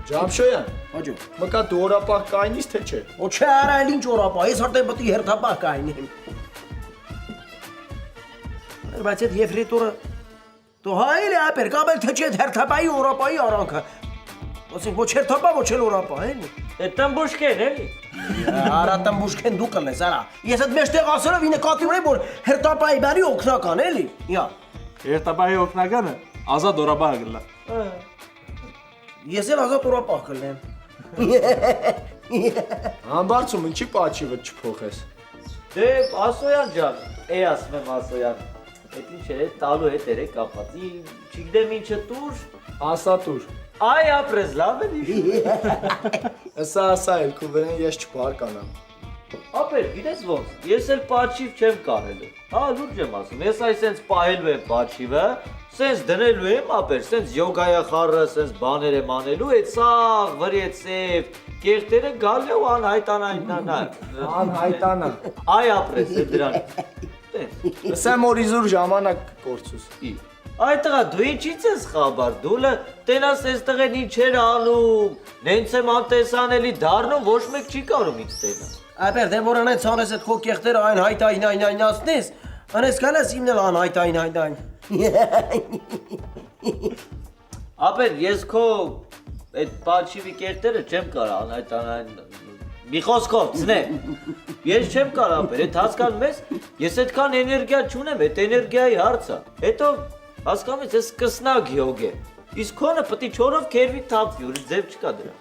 Ջամշոյան, Հաջո։ մկա դու օրապահ կայնիս թե չէ։ Օ չէ, արա էլ ինչ օրապահ, ես արդեն պետք է հերթապահ կայնեմ։ Բայց այդ եֆրիտորը դու հայել է ապեր, կապել թե չէ հերթապահի օրապահի արանքը։ Ոսենք ոչ հերթապահ, ոչ էլ օրապահ, էլի։ Այդ տմբուշկեն էլի։ Արա տմբուշկեն դու կլնես, արա։ Ես այդ մեջտեղ ասելով ինը կատի ունեմ, որ հերթապահի բարի օգնական, էլի։ Իա։ Երտաբայի օգնականը ազատ օրաբահը գլա։ Ես էլ ազատ օրապահ կլնեմ։ Համբարձում ինչի պաչիվը չփոխես։ Դե Ասոյան ջան, ասում եմ Ասոյան։ Այդ ինչ է, տալու հետ երեք կապած։ Չգիտեմ ինչը տուր, Ասա տուր։ այ ապրես լավ էլի։ Ասա էլ քու վրան ես չբարկանամ։ Ապեր, գիտես ոնց, ես էլ պաչիվ չեմ կարելու։ Հա, լուրջ եմ ասում, ես այ սենց պահելու եմ պաչիվը, սենց դնելու եմ, ապեր, սենց յոգայա խառը, սենց բաներ եմ անելու, այդ սաղ, վրի այդ սև, կեղտերը գալու ու անհայտանա։ Անհայտանա։ Այ ապրես, է դրան։ Սեմ օրիզուր ժամանակ կորցուս։ Այ տղա, դու ինչից ես խաբար, դուլը տենաս ես տղեն ինչ էր անում, նենց եմ անտեսանելի դարնում, ոչ մեկ չի կարում ինձ տենաս։ Ապեր, դե որ անեց անես այդ քո կեղտերը այն հայտային ասնես, անես գալես իմնել անհայտային։ Ապեր, ես քո այդ պաչիվի կեղտերը չեմ կարա անհայտանային, մի խոսքով, ծնե, ես չեմ կարա ապեր, այդ հասկանում ես, ես այդքան էներգիա չունեմ, այդ էներգիայի հարցը, հետո հասկանում ես, ես կսնակ յոգ է, իսկ քոնը պտի չորով կերվի թափվի, ուրիշ ձև չկա դրա։